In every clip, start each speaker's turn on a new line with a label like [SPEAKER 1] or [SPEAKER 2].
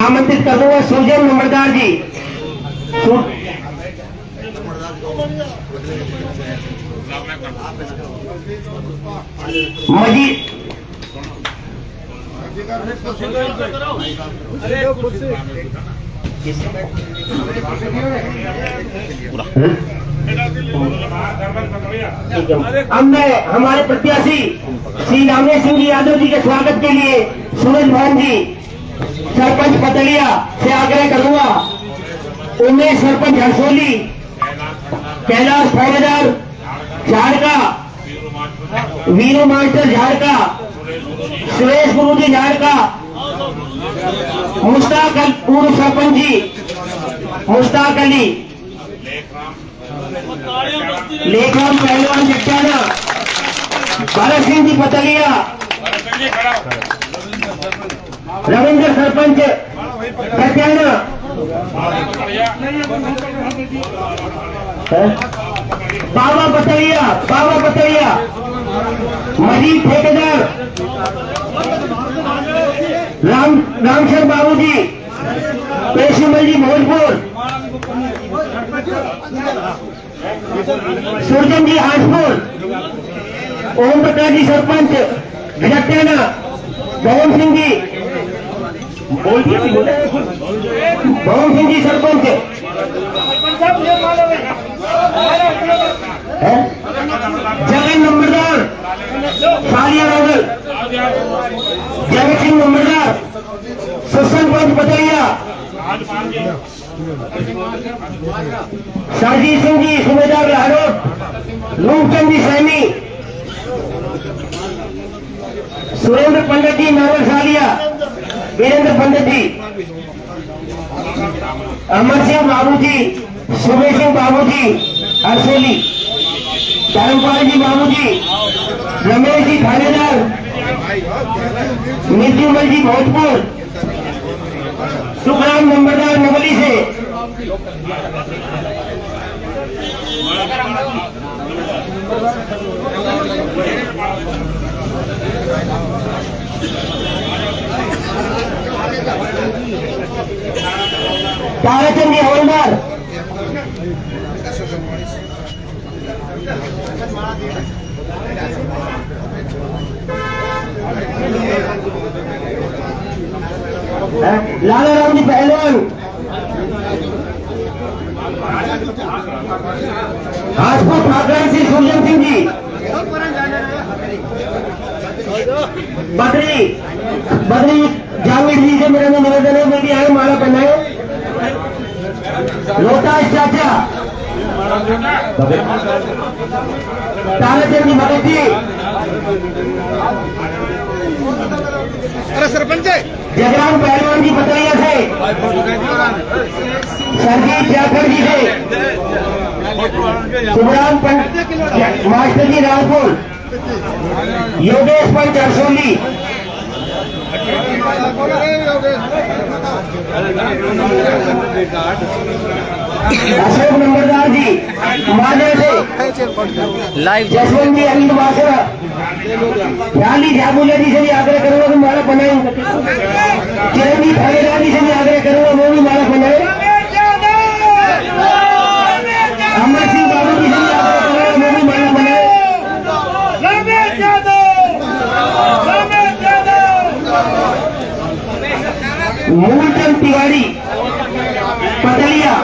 [SPEAKER 1] आमंत्रित कर दूंगा सुजन नंबरदार जी। मजीद हमने हमारे प्रत्याशी श्री रामेश सिंह जी यादव जी के स्वागत के लिए सूरज भान जी सरपंच पतलिया से आग्रह करूंगा। उमेश सरपंच हरसोली, कैलाश फौजदार झाड़का, वीरू मास्टर झाड़का, सुरेश गुरु जी झाड़का, मुश्ताक पूर्व सरपंच जी मुश्ताक अली, लेखराम पहलवान जट्टाना, भरत सिंह जी पतलिया, रविंद्र सरपंच कत्याना, बाबा पतलिया, मजीद ठेकेदार, रामशर बाबू जी, पेशीमल जी भोजपुर, सुरजन जी हाजपुर, ओम प्रकाश जी सरपंच जट्टाना, भवन सिंह जी सरपंच, जगन नंबरदार सालिया रावल, जगत सिंह नंबरदार, सत्संग पंच पतैया, सरजीत सिंह जी सूबेदार लाहौर, रूपचंद जी सैनी, सुरेंद्र पंडित जी नावल सालिया, वीरेंद्र पंडित जी, अमर सिंह बाबू जी, सुबे सिंह बाबू जी हरसोली, धर्मपाल जी बाबू जी, रमेश जी थानेदार, नित्युमल जी भोजपुर, सुखराम नंबरदार नवली से, ताराचंद जी हवलदार, लाला राम जी पहलवान, हाजपुर ठाकरा से सुरजन सिंह जी, बद्री जावेद जी से मेरा निवेदन है मेरी आए माला पहनाए, रोहतास चाचा, ताराचंद जी भगत जी,
[SPEAKER 2] अरे सरपंच
[SPEAKER 1] जगराम पहलवान जी पतलिया से, सरजीत जाखड़ जी से, सुखराम मास्टर जी रामपुर, योगेश पंच हरसोली, अशोक नंबरदार जी माने से, जसवंत जी अनिल बासरा, ख्याली झाबुला जी से भी आग्रह करूंगा कि माला बनाए, किरण जी थानेदार जी से भी आग्रह करूंगा वो भी माला बनाए, अमर सिंह बाबू जी से भी आग्रह करूंगा वो भी माला बनाए, मूलचंद तिवारी पतलिया,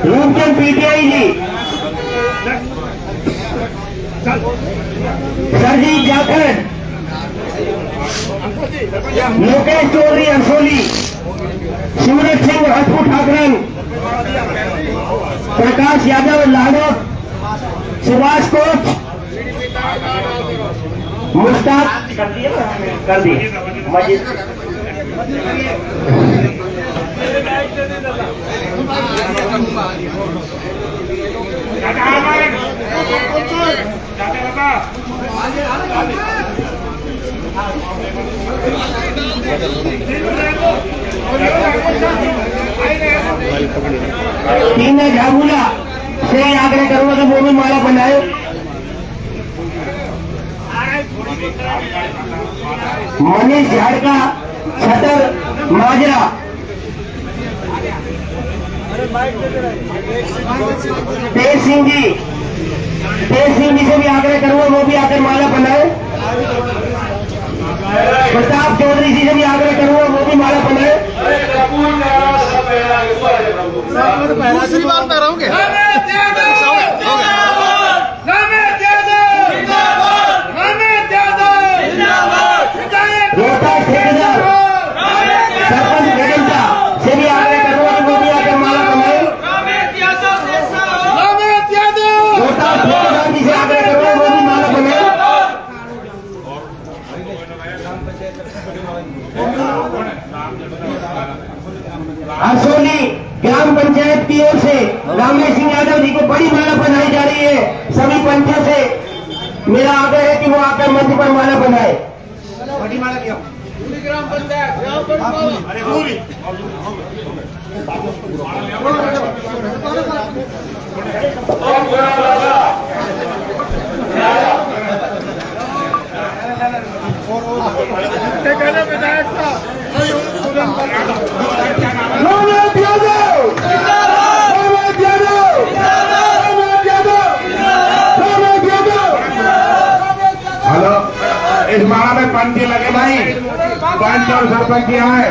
[SPEAKER 1] रूपचंद पीटीआई जी, सरजीत जाखड़, लोकेश चौधरी हरसोली, शिवराज सिंह हाजपुर ठाकरन, प्रकाश यादव लाहौर, सुभाष कोच, मुश्ताक कर दिए मजीद तीन झाबुला से आग्रह करूंगा कि वो भी माला बनाए, मनीष झाड़का, छतर माजरा। तेज सिंह जी से भी आग्रह करूंगा वो भी आकर माला बनाए। प्रताप चौधरी जी से भी आग्रह करूंगा वो भी माला बनाए।
[SPEAKER 2] दूसरी बार पैराओगे
[SPEAKER 1] रोहतास ठेकेदार सरपंच बेगमसा से भी आग्रह करूंगा कि वो भी आकर माला बनाए। रोहतास ठेकेदार जी से आग्रह करूंगा वो भी माला बनाए। हरसोली ग्राम पंचायत की ओर से रामनाथ सिंह यादव जी को बड़ी माला बनाई जा रही है। सभी पंचों से मेरा आग्रह है कि वो आकर मंच पर माला बनाए। बड़ी माला क्यों? ग्राम पंचायत पूरी विधायक
[SPEAKER 3] हेलो, इस माला में पंच लगे भाई, पंच और सरपंच यहाँ है।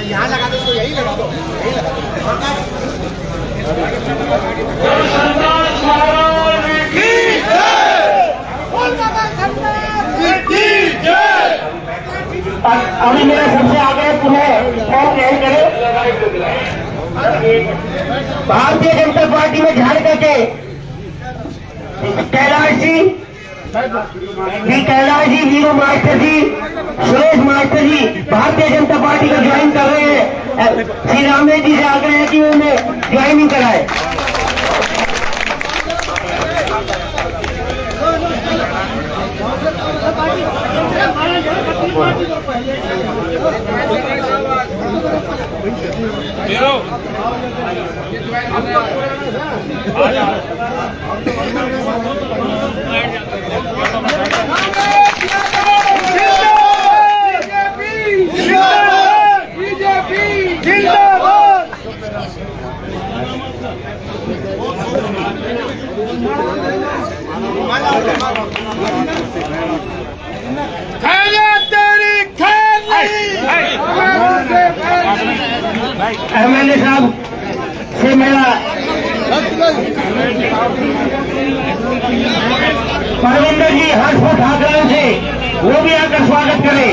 [SPEAKER 2] यहाँ लगा दो, इसको यही लगा दो, यही लगा
[SPEAKER 1] अभी मेरा सबसे आगे पुनः फॉर्म नहीं करे। भारतीय जनता पार्टी में झारखंड के कैलाश जी, वीरू मास्टर जी, सुरेश मास्टर जी भारतीय जनता पार्टी को ज्वाइन कर रहे हैं। श्री रामदेव जी से आग्रह है कि उन्हें ज्वाइनिंग कराए। एमएलए साहब से मेरा परविंदर जी हर्षपुर ठाकरे से वो भी आकर स्वागत करें।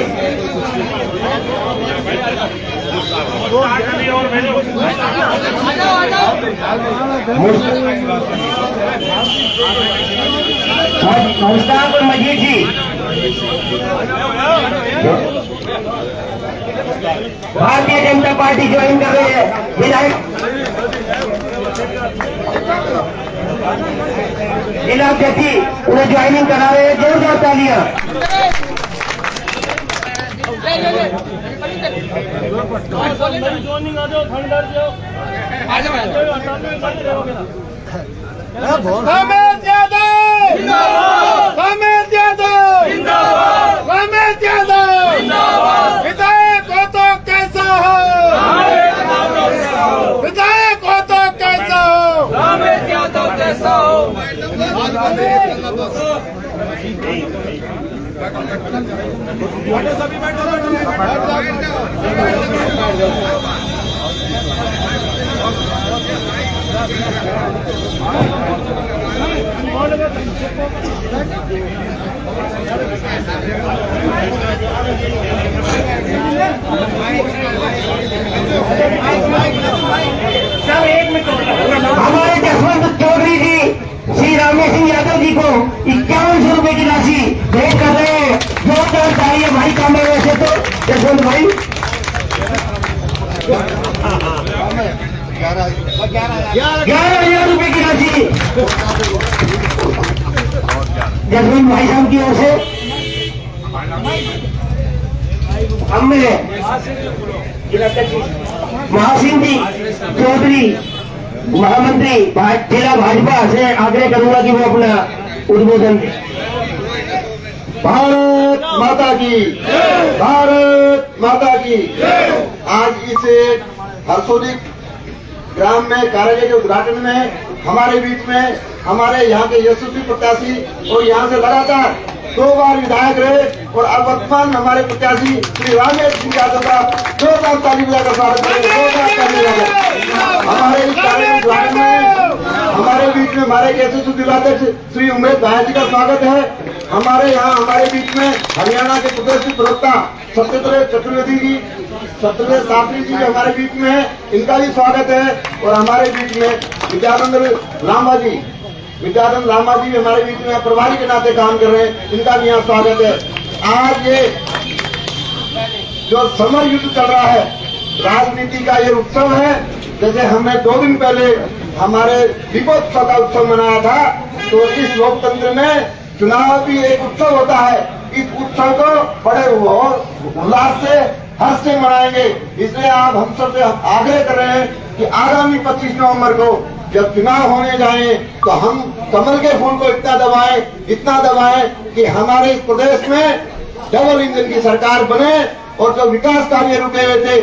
[SPEAKER 1] मुश्ताक मजीद जी भारतीय जनता पार्टी ज्वाइन कर रहे हैं। विधायक जिला अध्यक्ष उन्हें ज्वाइनिंग करा रहे हैं। जोरदार तालियां।
[SPEAKER 2] रमेश यादव, रमेश यादव, रमेश यादव, विधायक हो तो कैसा हो, विधायक हो तो कैसा हो, रमेश यादव कैसा हो।
[SPEAKER 1] हमारे जसवंत चौधरी जी श्री रामेश सिंह यादव जी को 5100 रुपए की राशि भेंट कर रहे हैं। जोरदार तालियां भाई काम में वैसे तो जसवंत भाई 11,000 रुपए की राशि जसवंत भाई साहब की ओर से हमें महासिंह जी चौधरी महामंत्री जिला भाजपा से आग्रह करूंगा कि वो अपना उद्बोधन दें।
[SPEAKER 4] भारत माता की, भारत माता की। आज इस हर्षोल्लास ग्राम में कार्यालय के उद्घाटन में हमारे बीच में हमारे यहाँ के यशस्वी प्रत्याशी और यहाँ से लगातार 2 बार विधायक रहे और अब वर्तमान हमारे प्रत्याशी श्री रामेश सिंह यादव का जोरदार ताली बजाकर स्वागत करें। जोरदार ताली बजाकर हमारे इस कार्यालय उद्घाटन में हमारे बीच में हमारे यशस्वी जिलाध्यक्ष श्री उमेश भाई जी का स्वागत है। हमारे यहाँ हमारे बीच में हरियाणा के प्रदेश के प्रवक्ता सत्येंद्र चतुर्वेदी जी, सत्येंद्र शास्त्री जी हमारे बीच में है, इनका भी स्वागत है। और हमारे बीच में विद्यानंद लांबा जी हमारे बीच में प्रभारी के नाते काम कर रहे हैं, इनका भी यहाँ स्वागत है। आज ये जो समर युद्ध चल रहा है, राजनीति का ये उत्सव है। जैसे हमने 2 दिन पहले हमारे दीपोत्सव का उत्सव मनाया था, तो इस लोकतंत्र में चुनाव भी एक उत्सव होता है। इस उत्सव को बड़े उल्लास से हर्ष से मनाएंगे। इसलिए आप हम सबसे आग्रह कर रहे हैं कि आगामी 25 नवंबर को जब चुनाव होने जाएं तो हम कमल के फूल को इतना दबाएं कि हमारे इस प्रदेश में डबल इंजन की सरकार बने। और जो विकास कार्य रुके हुए थे,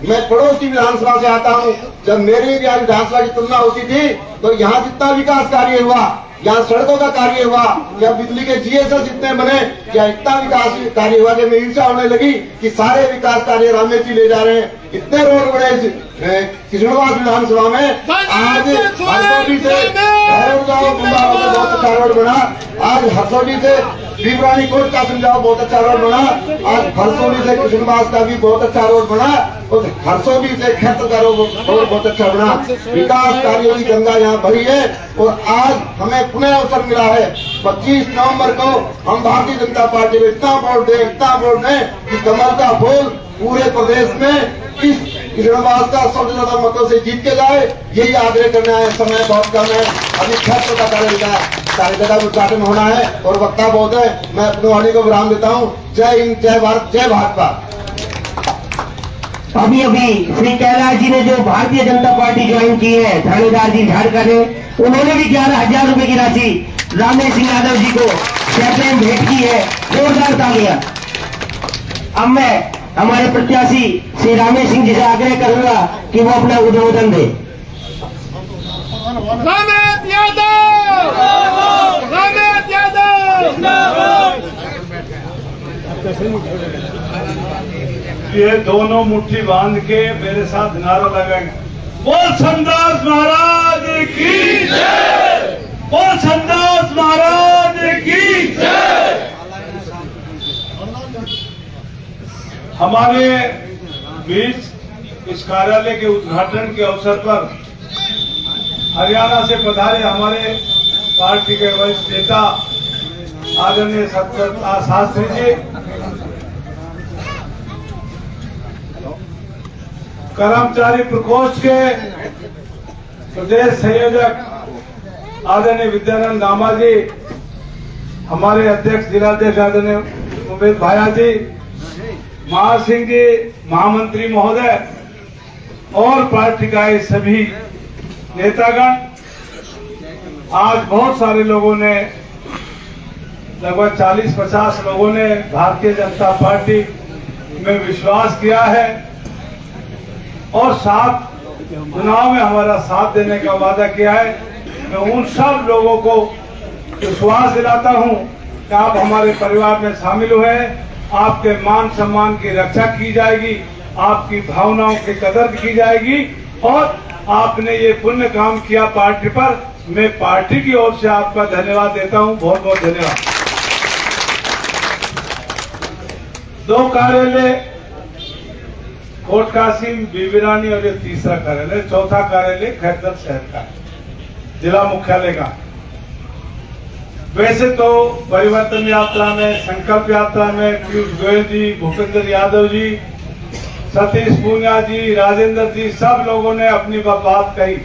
[SPEAKER 4] मैं पड़ोस की विधानसभा से आता हूं, जब मेरी विधानसभा की तुलना होती थी तो यहाँ जितना विकास कार्य हुआ, यहाँ सड़कों का कार्य हुआ, या बिजली के GSS इतने बने, या इतना विकास कार्य हुआ कि मैं ईर्ष्या होने लगी कि सारे विकास कार्य रामेश जी ले जा रहे हैं। इतने रोड बने किशनगंज विधानसभा में। आज हरसौली से बहुत अच्छा रोड बना, आज हरसौली से बीबरानी कोट का समझाओ बहुत अच्छा रोड बना, आज हरसौली से किशनगंज का भी बहुत अच्छा रोड बना, और हरसौली से खेतर का रोड बहुत अच्छा बना। विकास कार्यों की गंगा यहाँ भरी है। और आज हमें पुनः अवसर मिला है 25 नवंबर को हम भारतीय जनता पार्टी को इतना वोट दें कि कमल का फूल पूरे प्रदेश में इस किशनगंज का सबसे ज्यादा मतों से जीत के जाए। यही आग्रह करना है। समय बहुत कम है, अभी क्षेत्र का कार्यक्रम का उद्घाटन होना है और वक्ता बहुत है। मैं अपनी वाणी को विराम देता हूँ। जय हिंद, जय भारत, जय भाजपा।
[SPEAKER 1] अभी श्री कैलाश जी ने जो भारतीय जनता पार्टी ज्वाइन की है, थानेदार जी झारखंड ने, उन्होंने भी 11,000 रुपए की राशि रामेश सिंह यादव जी को चेक में भेंट की है। जोरदार तालियां। अब मैं हमारे प्रत्याशी श्री रामेश सिंह जी से आग्रह करूंगा कि वो अपना उद्बोधन दे।
[SPEAKER 2] रामेश यादव, रामेश यादव।
[SPEAKER 5] ये दोनों मुट्ठी बांध के मेरे साथ नारा लगाएंगे। बोल संदास महाराज की जय, बोल संदास महाराज की जय। हमारे बीच इस कार्यालय के उद्घाटन के अवसर पर हरियाणा से पधारे हमारे पार्टी के वरिष्ठ नेता आदरणीय सत्येंद्र शास्त्री जी, कर्मचारी प्रकोष्ठ के प्रदेश संयोजक आदरणीय विद्यानंद लांबा जी, हमारे अध्यक्ष जिलाध्यक्ष आदरणीय उमेश भाया जी, महासिंह जी, महामंत्री महोदय और पार्टी का ये सभी नेतागण। आज बहुत सारे लोगों ने, लगभग 40-50 लोगों ने भारतीय जनता पार्टी में विश्वास किया है और चुनाव में हमारा साथ देने का वादा किया है। मैं उन सब लोगों को विश्वास दिलाता हूं कि आप हमारे परिवार में शामिल हुए, आपके मान सम्मान की रक्षा की जाएगी, आपकी भावनाओं की कदर की जाएगी और आपने ये पुण्य काम किया पार्टी पर। मैं पार्टी की ओर से आपका धन्यवाद देता हूं, बहुत बहुत धन्यवाद। 2 कार्यालय कोट कासिम, बीबी रानी और ये तीसरा कार्यालय, चौथा कार्यालय खैरगढ़ शहर का है, जिला मुख्यालय का। वैसे तो परिवर्तन यात्रा में, संकल्प यात्रा में पीयूष गोयल जी, भूपेंद्र यादव जी, सतीश पूनिया जी, राजेंद्र जी, सब लोगों ने अपनी बात कही।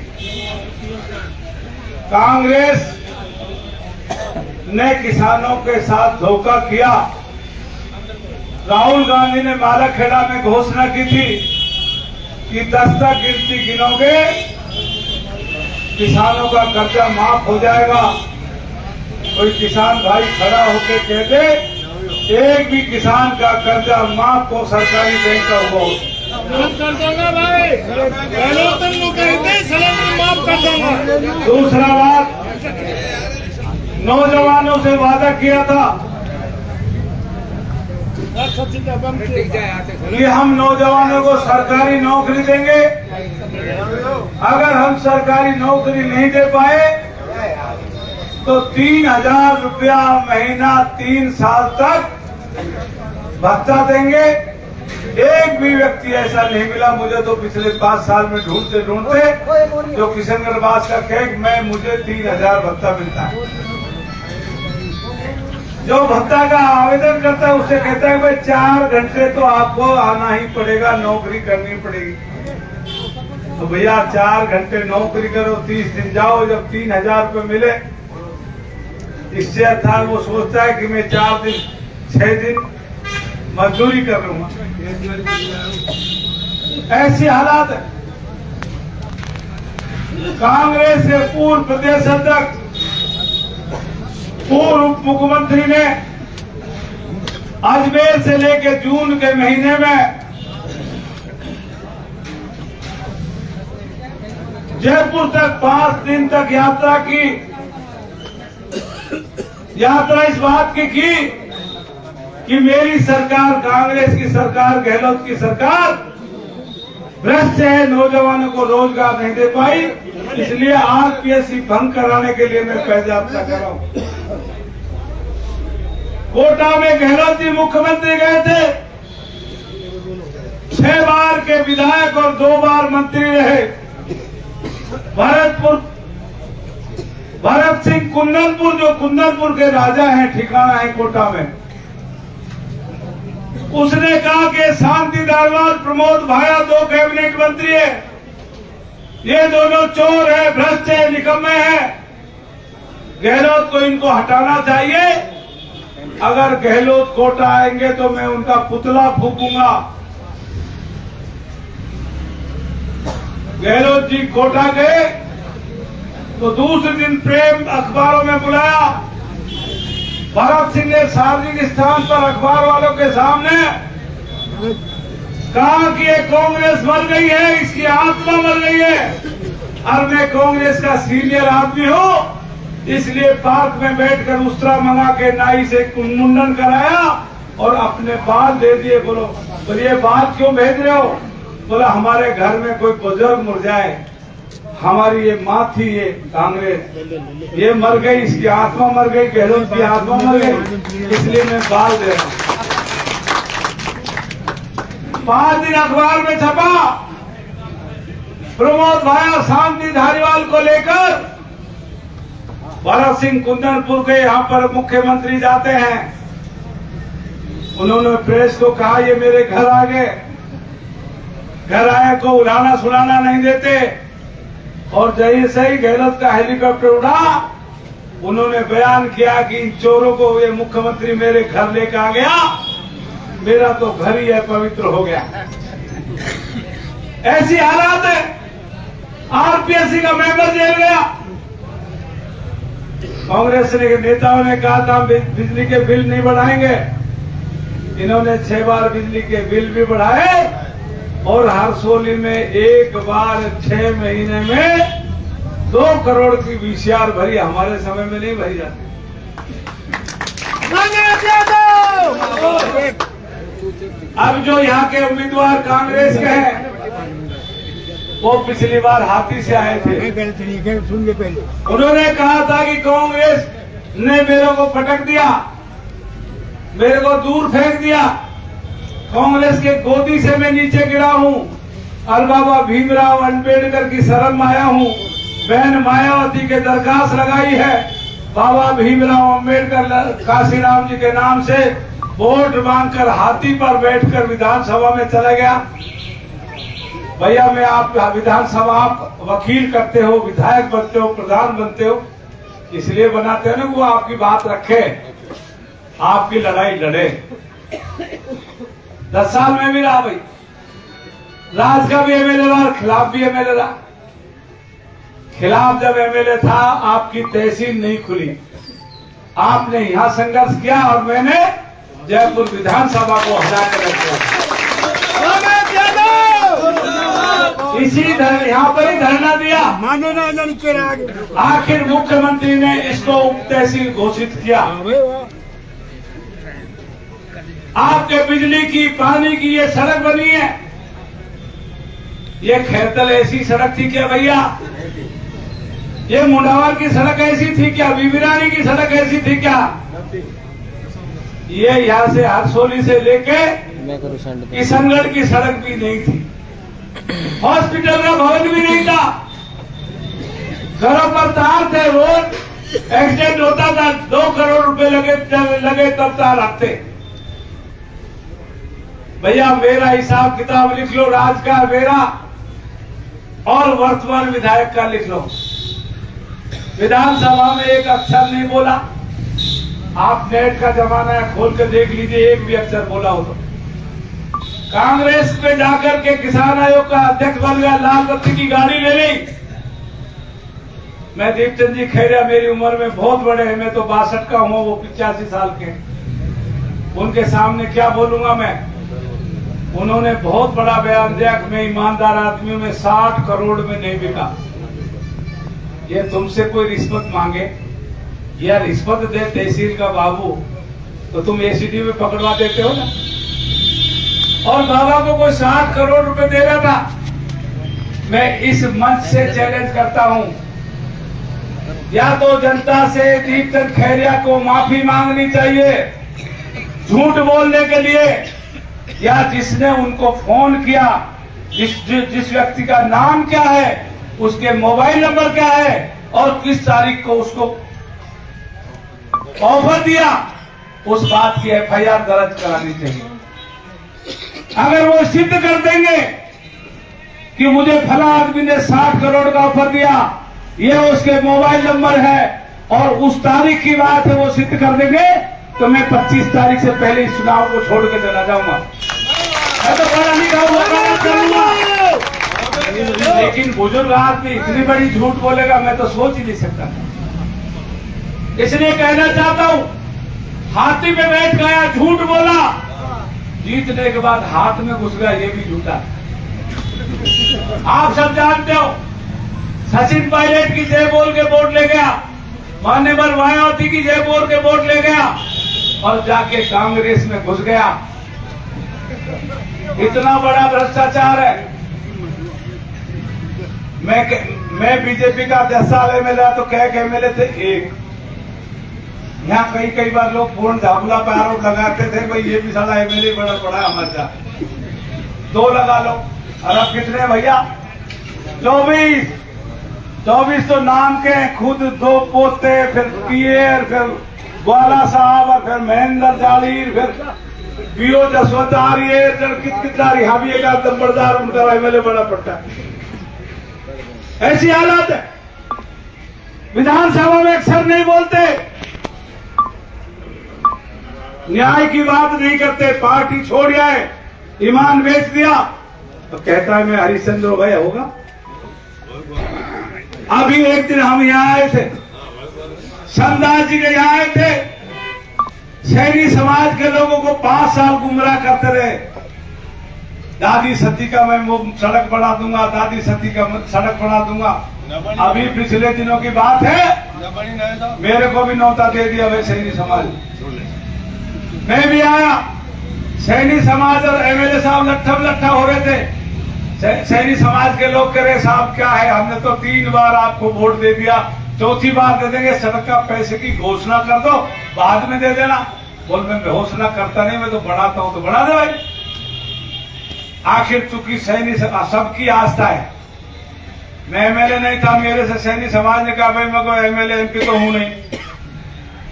[SPEAKER 5] कांग्रेस ने किसानों के साथ धोखा किया। राहुल गांधी ने मालाखेड़ा में घोषणा की थी कि 10 तक गिनती गिनोगे किसानों का कर्जा माफ हो जाएगा। कोई किसान भाई खड़ा होकर कह दे एक भी किसान का कर्जा माफ को सरकारी बैंक का हुआ
[SPEAKER 2] माफ कर दूंगा भाई, माफ कर दूंगा।
[SPEAKER 5] दूसरा बात, नौजवानों से वादा किया था कि हम नौजवानों को सरकारी नौकरी देंगे। अगर हम सरकारी नौकरी नहीं दे पाए तो 3000 रुपया महीना 3 साल तक भत्ता देंगे। एक भी व्यक्ति ऐसा नहीं मिला मुझे तो पिछले 5 साल में ढूंढते ढूंढते जो किशनगढ़ वास का कहे मैं मुझे 3000 भत्ता मिलता है। जो भत्ता का आवेदन करता है उससे कहता है भाई 4 घंटे तो आपको आना ही पड़ेगा, नौकरी करनी पड़ेगी। तो भैया 4 घंटे नौकरी करो, 30 दिन जाओ, जब 3000 रुपये मिले, इससे अर्थात वो सोचता है कि मैं 4 दिन 6 दिन मजदूरी कर लूंगा। ऐसी हालात है। कांग्रेस के पूर्व प्रदेश अध्यक्ष, पूर्व उप मुख्यमंत्री ने अजमेर से लेकर जून के महीने में जयपुर तक 5 दिन तक यात्रा की। यात्रा इस बात की कि मेरी सरकार, कांग्रेस की सरकार, गहलोत की सरकार भ्रष्ट है, नौजवानों को रोजगार नहीं दे पाई, इसलिए आरपीएससी भंग कराने के लिए मैं पद यात्रा कर रहा हूं। कोटा में गहलोत जी मुख्यमंत्री गए थे, 6 बार के विधायक और 2 बार मंत्री रहे। भरत सिंह कुंदनपुर, जो कुंदनपुर के राजा हैं, ठिकाना है कोटा में, उसने कहा कि शांति धारीवाल, प्रमोद भाया 2 कैबिनेट मंत्री है, ये दोनों चोर है, भ्रष्ट है, निकम्मे हैं, गहलोत को इनको हटाना चाहिए। अगर गहलोत कोटा आएंगे तो मैं उनका पुतला फूकूंगा। गहलोत जी कोटा गए तो दूसरे दिन प्रेम अखबारों में बुलाया। भरत सिंह ने सार्वजनिक स्थान पर अखबार वालों के सामने कहा कि ये कांग्रेस मर गई है, इसकी आत्मा मर गई है, और मैं कांग्रेस का सीनियर आदमी हूं, इसलिए पार्क में बैठकर उस्तरा मंगा के नाई से मुंडन कराया और अपने बाल दे दिए। बोलो ये बात क्यों भेज रहे हो? बोला हमारे घर में कोई बुजुर्ग मर जाए, हमारी ये माँ थी, ये कांग्रेस, ये मर गई, इसकी आत्मा मर गई, गहलोत की आत्मा मर गई, इसलिए मैं बाल दे रहा हूं। 5 दिन अखबार में छपा, प्रमोद भाया शांति धारीवाल को लेकर भरत सिंह कुंदनपुर के यहाँ पर मुख्यमंत्री जाते हैं। उन्होंने प्रेस को कहा ये मेरे घर आ गए, घर आए को उड़ाना सुनाना नहीं देते, और जैसे ही गहलोत का हेलीकॉप्टर उड़ा, उन्होंने बयान किया कि इन चोरों को ये मुख्यमंत्री मेरे घर लेकर आ गया, मेरा तो घर ही है पवित्र हो गया। ऐसी हालात है। आरपीएससी का मेंबर जेल गया। कांग्रेस के नेताओं ने कहा था बिजली के बिल नहीं बढ़ाएंगे, इन्होंने 6 बार बिजली के बिल भी बढ़ाए, और हरसोली में एक बार 6 महीने में 2 करोड़ की वीसीआर भरी, हमारे समय में नहीं भरी जाती। अब जो यहाँ के उम्मीदवार कांग्रेस के हैं, वो पिछली बार हाथी से आए थे।
[SPEAKER 2] सुन ले पहले।
[SPEAKER 5] उन्होंने कहा था कि कांग्रेस ने मेरे को पटक दिया, मेरे को दूर फेंक दिया, कांग्रेस के गोदी से मैं नीचे गिरा हूँ और बाबा भीमराव अंबेडकर की शरण में आया हूँ। बहन मायावती के दरखास्त लगाई है, बाबा भीमराव अंबेडकर काशीराम जी के नाम से वोट मांगकर हाथी पर बैठकर विधानसभा में चला गया। भैया मैं आप विधानसभा आप वकील करते हो, विधायक बनते हो, प्रधान बनते हो, इसलिए बनाते हो ना वो आपकी बात रखे, आपकी लड़ाई लड़े। 10 साल में भी रहा भाई, राज का भी एमएलए रहा, खिलाफ भी एमएलए रहा। खिलाफ जब एमएलए था आपकी तहसील नहीं खुली, आपने यहां संघर्ष किया और मैंने जयपुर विधानसभा को हटा कर रख दिया। इसी यहाँ पर ही धरना दिया,
[SPEAKER 2] माने ना
[SPEAKER 5] आखिर मुख्यमंत्री ने इसको उप तहसील घोषित किया। आपके बिजली की, पानी की ये सड़क बनी है, ये खैरतल ऐसी सड़क थी क्या भैया? ये मुंडावर की सड़क ऐसी थी क्या? बीबीरानी की सड़क ऐसी थी क्या? ये यहाँ से हरसोली से लेके किशनगढ़ की सड़क भी नहीं थी, हॉस्पिटल का भवन भी नहीं था, घरों पर तार थे, रोज एक्सीडेंट होता था, 2 करोड़ रुपए लगे तब तार रखते। भैया मेरा हिसाब किताब लिख लो, राज का मेरा और वर्तमान विधायक का लिख लो। विधानसभा में एक अक्षर नहीं बोला, आप नेट का जमाना है, खोल कर देख लीजिए, एक भी अक्षर बोला हो तो। कांग्रेस पे जाकर के किसान आयोग का अध्यक्ष बन गया, लाल बत्ती की गाड़ी ले ली। मैं दीपचंद जी खैरिया मेरी उम्र में बहुत बड़े हैं, मैं तो 62 का हूँ, वो 85 साल के। उनके सामने क्या बोलूंगा मैं? उन्होंने बहुत बड़ा बयान दिया कि मैं ईमानदार आदमियों में 60 करोड़ में नहीं बिका। ये तुमसे कोई रिश्वत मांगे या रिश्वत दे तहसील का बाबू तो तुम एसीडी में पकड़वा देते हो ना। और बाबा को कोई 60 करोड़ रुपए दे रहा था। मैं इस मंच से चैलेंज करता हूं, या तो जनता से दीपचंद खैरिया को माफी मांगनी चाहिए झूठ बोलने के लिए, या जिसने उनको फोन किया, जिस व्यक्ति का नाम क्या है, उसके मोबाइल नंबर क्या है और किस तारीख को उसको ऑफर दिया, उस बात की एफआईआर दर्ज करानी चाहिए। अगर वो सिद्ध कर देंगे कि मुझे फला आदमी ने 60 करोड़ का ऑफर दिया, ये उसके मोबाइल नंबर है और उस तारीख की बात है, वो सिद्ध कर देंगे तो मैं 25 तारीख से पहले इस चुनाव को छोड़ के चला जाऊंगा। मैं तो बड़ा नहीं कहूंगा, लेकिन बुजुर्ग आदमी इतनी बड़ी झूठ बोलेगा मैं तो सोच ही नहीं सकता। इसलिए कहना चाहता हूं, हाथी पे बैठ गया, झूठ बोला, जीतने के बाद हाथ में घुस गया, ये भी झूठा। आप सब जानते हो, सचिन पायलट की जय बोल के वोट ले गया, मान्यवर मायावती की जय बोल के वोट ले गया और जाके कांग्रेस में घुस गया। इतना बड़ा भ्रष्टाचार है। मैं बीजेपी का 10 साल एमएलए तो कह के एमएलए थे एक। यहाँ कई बार लोग पूर्ण झाबुला पे आरोप लगाते थे, भाई ये भी साला एमएलए बड़ा बड़ा हमारा 2 लगा लो। और अब कितने भैया? 24 तो नाम के, खुद 2 पोते, फिर पियर, फिर ग्वाला साहब, और फिर महेंद्र जालीर, फिर बीओ जसवंतार, ये कितना रिहा भी एक नंबरदार उनका एमएलए बड़ा पड़ता है। ऐसी हालत है, विधानसभा में अक्सर नहीं बोलते, न्याय की बात नहीं करते, पार्टी छोड़ आए, ईमान बेच दिया तो कहता है मैं हरिश्चंद्र हो गया होगा। अभी एक दिन हम यहाँ आए थे, श्यामदास जी के यहाँ आए थे, शहरी समाज के लोगों को 5 साल गुमराह करते रहे। दादी सती का मैं सड़क बना दूंगा, दादी सती का सड़क बना दूंगा। अभी पिछले दिनों की बात है, मेरे को भी न्योता दे दिया वे शहरी समाज। मैं भी आया, सैनी समाज और एमएलए साहब लट्ठम लट्ठा हो रहे थे। सैनी समाज के लोग कह रहे साहब क्या है, हमने तो 3 बार आपको वोट दे दिया, 4थी बार दे देंगे, सड़क का पैसे की घोषणा कर दो, बाद में दे देना। बोल मैं घोषणा करता नहीं, मैं तो बढ़ाता हूं तो बढ़ा दे भाई। आखिर चूंकि सैनी सबकी आस्था है, मैं एमएलए नहीं था, मेरे से सैनी समाज ने कहा भाई मैं कोई एमएलए एमपी तो हूं नहीं,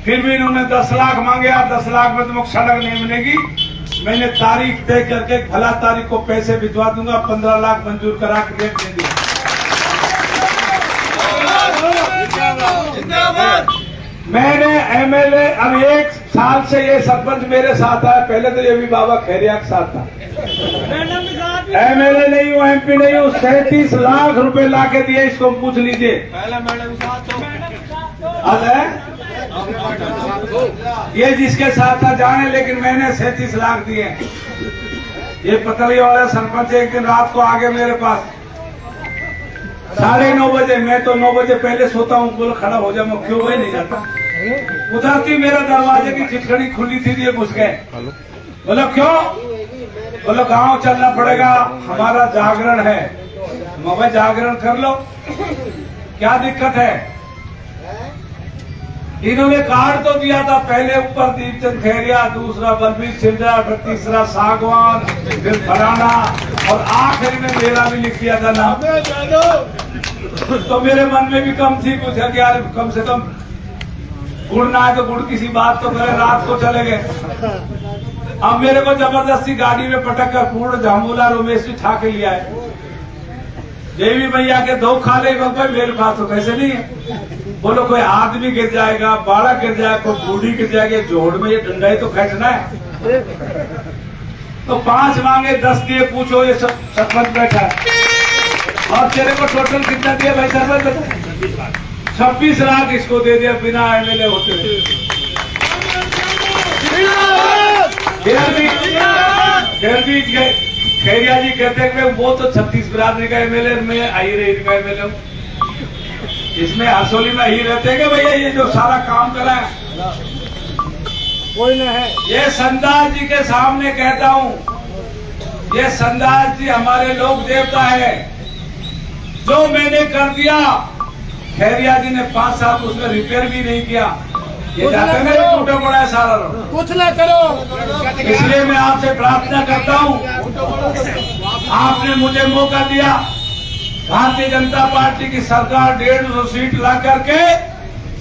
[SPEAKER 5] फिर भी इन्होंने 10 लाख मांगे, आप 10 लाख में तुमको सड़क नहीं मिलेगी। मैंने तारीख तय करके भला तारीख को पैसे भिजवा दूंगा, 15 लाख मंजूर करा के रेट दे दिया। मैंने एमएलए, अब 1 साल से ये सरपंच मेरे साथ है, पहले तो ये भी बाबा खैरिया के साथ था। एमएलए नहीं हूँ, एमपी नहीं हूँ, 37 लाख रुपए ला के दिए, इसको पूछ लीजिए। ये जिसके साथ था जाने, लेकिन मैंने 37 लाख दिए। ये पतली वाला सरपंच एक दिन रात को आ गए मेरे पास 9:30 बजे, मैं तो 9 बजे पहले सोता हूँ, बोला खड़ा हो जा, मैं क्यों वही नहीं जाता। उधर थी मेरे दरवाजे की खिड़की खुली थी, ये घुस गए। बोला क्यों? बोलो गांव चलना पड़ेगा, हमारा जागरण है। मैं जागरण कर लो, क्या दिक्कत है? इन्होंने कार्ड तो दिया था, पहले ऊपर दीपचंद खैरिया, दूसरा बलबीर सिंधा, फिर तीसरा सागवान, फिर फराना, और आखिर में मेरा भी लिख दिया था नाम। तो मेरे मन में भी कम थी, पूछा कि यार कम से कम गुड़ ना है तो गुड़ किसी बात तो करे, रात को चले गए। अब मेरे को जबरदस्ती गाड़ी में पटक कर पूर्ण जामूला रोमेश भी ठा के लिया है। देवी मैया के 2 खाले भाई मेरे पास तो कैसे नहीं है। बोलो कोई आदमी गिर जाएगा, बाड़ा गिर जाएगा, कोई बूढ़ी गिर जाएगी, जोड़ में ये डंडा ही तो खींचना है। तो 5 मांगे 10 दिए, पूछो ये सब सरपंच बैठा है। और तेरे को टोटल कितना दिया भाई सरपंच? 26 लाख इसको दे दिया बिना एमएलए होते। फिर भी खैरिया जी कहते हैं वो तो 36 बिरादरी का एमएलए में आई रही का एमएलए, इसमें हरसोली में ही रहते हैं कि भैया ये जो सारा काम करा है कोई न है। ये संदास जी के सामने कहता हूँ, ये संदास जी हमारे लोक देवता है। जो मैंने कर दिया, खैरिया जी ने 5 साल उसमें रिपेयर भी नहीं किया। ये जाते मेरे टूटा पड़ा है सारा लोग, कुछ ना करो। इसलिए मैं आपसे प्रार्थना करता हूँ, आपने मुझे मौका दिया, भारतीय जनता पार्टी की सरकार 150 सीट ला करके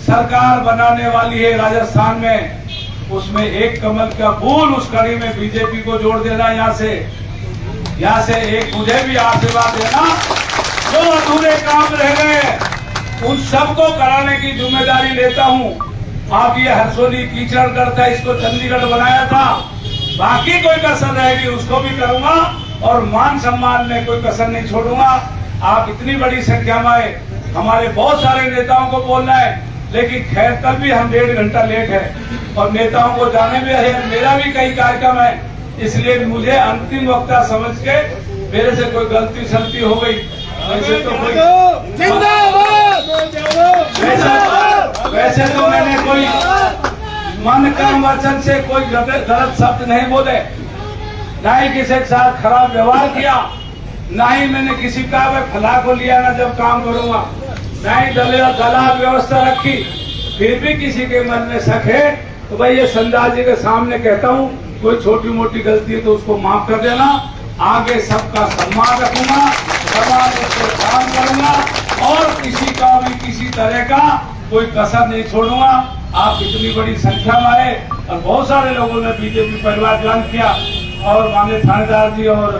[SPEAKER 5] सरकार बनाने वाली है राजस्थान में, उसमें एक कमल का फूल उस कड़ी में बीजेपी को जोड़ देना। यहाँ से एक मुझे भी आशीर्वाद देना, जो अधूरे काम रह गए उन सबको कराने की जिम्मेदारी लेता हूँ। आप ये हरसोली कीचड़ करता, इसको चंडीगढ़ बनाया था, बाकी कोई कसर रहेगी उसको भी करूंगा, और मान सम्मान में कोई कसर नहीं छोड़ूंगा। आप इतनी बड़ी संख्या में आए, हमारे बहुत सारे नेताओं को बोलना है, लेकिन खैर तब भी हम 1.5 घंटा लेट है, और नेताओं को जाने में है, मेरा भी कई कार्यक्रम है, इसलिए मुझे अंतिम वक्ता समझ के मेरे से कोई गलती सलती हो गई वैसे तो वैसे तो मैंने कोई मन कर्म वचन से कोई गलत शब्द नहीं बोले, ना ही किसी के साथ खराब व्यवहार किया, ना ही मैंने किसी का फला को लिया ना जब काम करूंगा, ना ही दलाल व्यवस्था रखी। फिर भी किसी के मन में शक है तो भाई ये संदास जी के सामने कहता हूँ, कोई छोटी मोटी गलती है तो उसको माफ कर देना। आगे सबका सम्मान रखूंगा, समाज को काम करूंगा, और किसी का भी किसी तरह का कोई कसर नहीं छोड़ूंगा। आप इतनी बड़ी संख्या में आए, और बहुत सारे लोगों ने बीजेपी परिवार ज्वाइन किया, और माननीय थानेदार जी और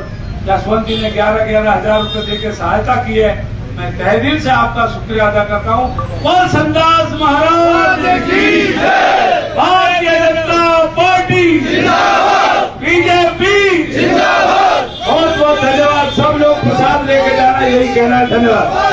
[SPEAKER 5] जसवंत जी ने 11-11 हजार रुपए देकर सहायता की है। मैं तहे दिल से आपका शुक्रिया अदा करता हूँ। और संदास महाराज की जय, भारतीय जनता पार्टी जिंदाबाद, बीजेपी जिंदाबाद। बहुत बहुत धन्यवाद। सब लोग प्रसाद लेके जाना, यही कहना है। धन्यवाद।